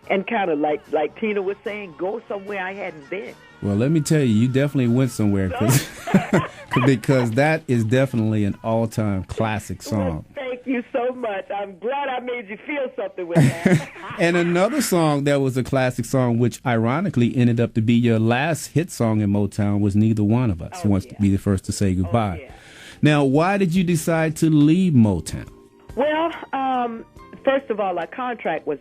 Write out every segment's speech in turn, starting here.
and kind of like Tina was saying, go somewhere I hadn't been. Well, let me tell you, you definitely went somewhere because that is definitely an all-time classic song. Well, thank you so much. I'm glad I made you feel something with that. And another song that was a classic song, which ironically ended up to be your last hit song in Motown, was Neither One of Us Wants to Be the First to Say Goodbye. Yeah. Now, why did you decide to leave Motown? Well, first of all, our contract was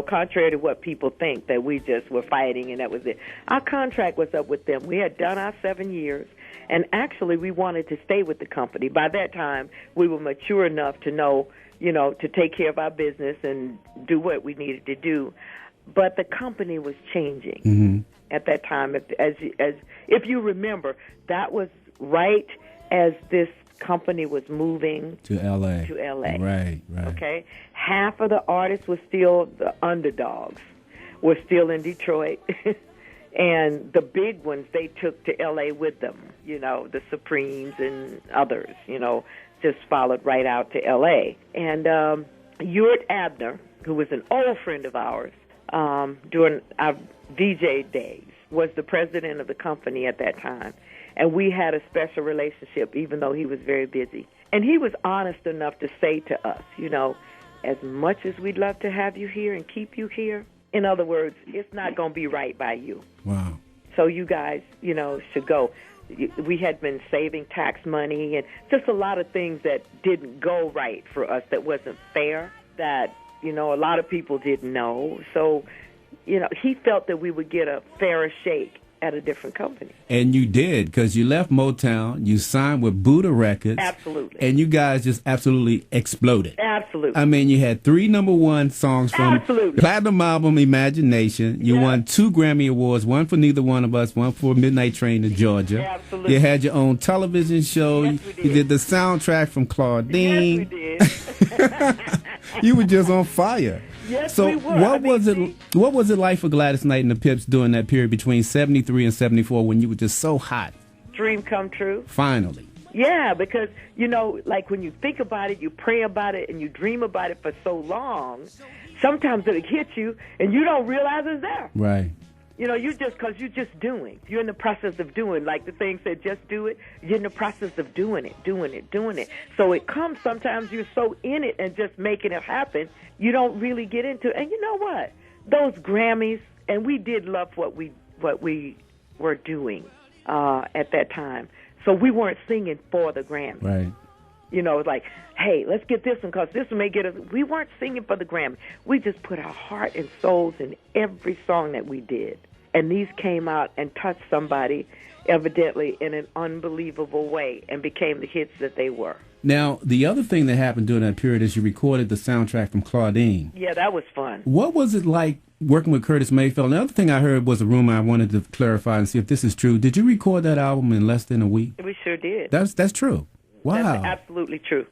contrary to what people think, that we just were fighting and that was it. Our contract was up with them. We had done our 7 years, and actually we wanted to stay with the company. By that time, we were mature enough to know, to take care of our business and do what we needed to do. But the company was changing at that time. As if you remember, that was right as this company was moving to L.A. Right. Okay? Half of the artists were still the underdogs, were still in Detroit. And the big ones they took to L.A. with them, the Supremes and others, just followed right out to L.A. And Ewart Abner, who was an old friend of ours during our VJ days, was the president of the company at that time. And we had a special relationship, even though he was very busy. And he was honest enough to say to us, as much as we'd love to have you here and keep you here, in other words, it's not going to be right by you. Wow. So you guys, should go. We had been saving tax money and just a lot of things that didn't go right for us, that wasn't fair, that, a lot of people didn't know. So, he felt that we would get a fairer shake at a different company. And you did, because you left Motown, you signed with Buddha Records. Absolutely. And you guys just absolutely exploded. Absolutely. I mean, you had 3 #1 songs from Platinum Album Imagination. You won 2 Grammy Awards, one for Neither One of Us, one for Midnight Train to Georgia. Absolutely. You had your own television show. Yes, we did. You did the soundtrack from Claudine. Yes, we did. You were just on fire. Yes, so we were. what was it like for Gladys Knight and the Pips during that period between 73 and 74 when you were just so hot? Dream come true. Finally. Yeah, because, like when you think about it, you pray about it, and you dream about it for so long, sometimes it'll hit you, and you don't realize it's there. Right. Because you're just doing. You're in the process of doing. Like the thing said, just do it. You're in the process of doing it. So it comes sometimes you're so in it and just making it happen, you don't really get into it. And you know what? Those Grammys, and we did love what we were doing at that time. So we weren't singing for the Grammy. Right. It's like, hey, let's get this one because this one may get us. We weren't singing for the Grammy. We just put our heart and souls in every song that we did. And these came out and touched somebody, evidently, in an unbelievable way and became the hits that they were. Now, the other thing that happened during that period is you recorded the soundtrack from Claudine. Yeah, that was fun. What was it like working with Curtis Mayfield? Another thing I heard was a rumor I wanted to clarify and see if this is true. Did you record that album in less than a week? We sure did. That's true. Wow. That's absolutely true.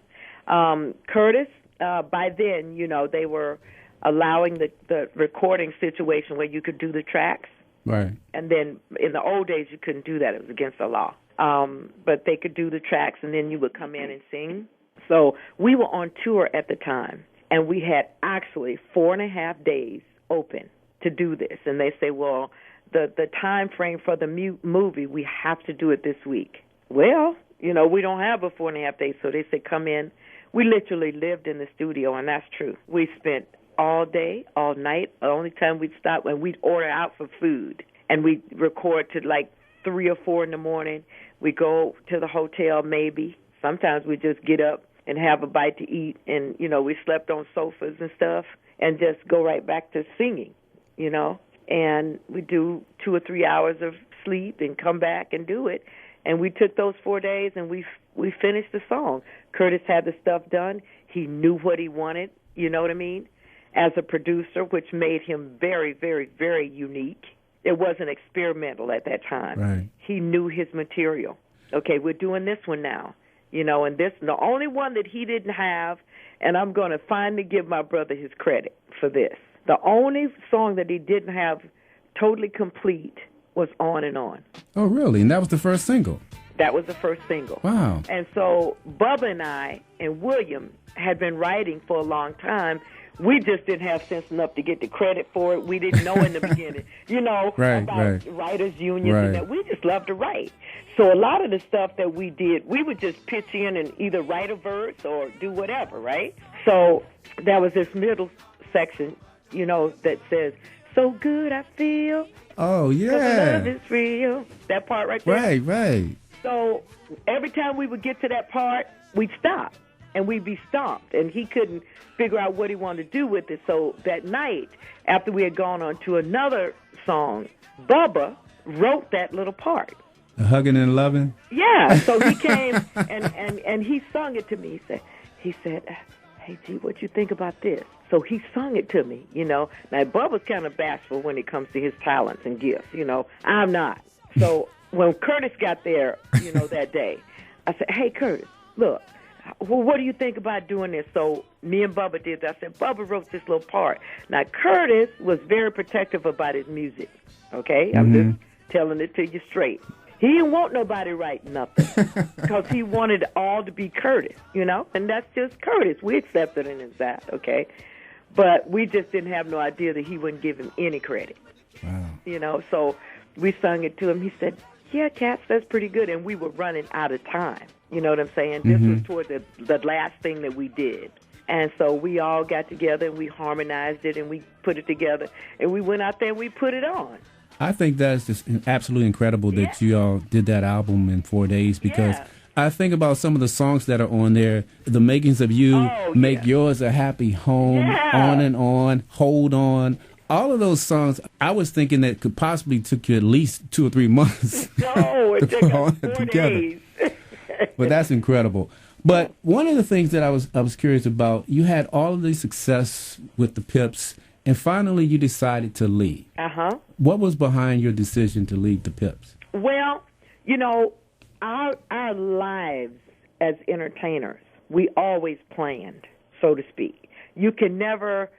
Curtis, by then, they were allowing the recording situation where you could do the tracks. Right. And then in the old days, you couldn't do that. It was against the law. But they could do the tracks, and then you would come in and sing. So we were on tour at the time, and we had actually 4.5 days open to do this. And they say, well, the time frame for the movie, we have to do it this week. Well, we don't have a 4.5 days, so they say come in. We literally lived in the studio, and that's true. We spent all day, all night. The only time we'd stop when we'd order out for food, and we'd record to like 3 or 4 in the morning. We go to the hotel maybe. Sometimes we just get up and have a bite to eat, and, we slept on sofas and stuff and just go right back to singing, And we do 2 or 3 hours of sleep and come back and do it. And we took those 4 days, and we finished the song. Curtis had the stuff done. He knew what he wanted, you know what I mean, as a producer, which made him very, very, very unique. It wasn't experimental at that time. Right. He knew his material. Okay, we're doing this one now, and this the only one that he didn't have, and I'm going to finally give my brother his credit for this. The only song that he didn't have totally complete was On and On. Oh, really? And that was the first single? That was the first single. Wow. And so Bubba and I and William had been writing for a long time. we just didn't have sense enough to get the credit for it. We didn't know in the beginning, about writers' unions and that. We just loved to write. So a lot of the stuff that we did, we would just pitch in and either write a verse or do whatever, right? So there was this middle section, that says, "So good I feel." Oh, yeah. 'Cause love is real. That part right there. Right. So every time we would get to that part, we'd stop and we'd be stomped. And he couldn't figure out what he wanted to do with it. So that night, after we had gone on to another song, Bubba wrote that little part. Hugging and loving? Yeah. So he came and he sung it to me. He said, "Hey, G, what you think about this?" So he sung it to me, Now, Bubba's kind of bashful when it comes to his talents and gifts, I'm not. So when Curtis got there, that day, I said, "Hey, Curtis, look, well, what do you think about doing this?" So me and Bubba did that. I said, "Bubba wrote this little part." Now, Curtis was very protective about his music, okay? I'm just telling it to you straight. He didn't want nobody writing nothing because he wanted it all to be Curtis, and that's just Curtis. We accepted it as that, okay? But we just didn't have no idea that he wouldn't give him any credit. Wow. So we sung it to him. He said, "Yeah, Cats, that's pretty good." And we were running out of time. You know what I'm saying? This was toward the last thing that we did. And so we all got together and we harmonized it and we put it together. And we went out there and we put it on. I think that's just absolutely incredible that you all did that album in 4 days, because I think about some of the songs that are on there, The Makings of You, Make Yours a Happy Home, On and On, Hold On. All of those songs, I was thinking that could possibly took you at least 2 or 3 months. No, it took us 4 days. But that's incredible. But one of the things that I was curious about, you had all of the success with the Pips, and finally you decided to leave. What was behind your decision to leave the Pips? Well, our lives as entertainers, we always planned, so to speak. You can never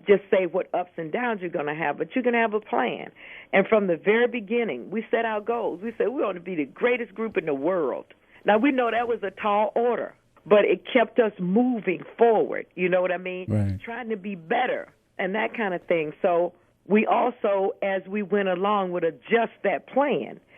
just say what ups and downs you're going to have, but you're going to have a plan. And from the very beginning, we set our goals. We said we want to be the greatest group in the world. Now, we know that was a tall order, but it kept us moving forward. You know what I mean? Right. Trying to be better and that kind of thing. So we also, as we went along, would adjust that plan.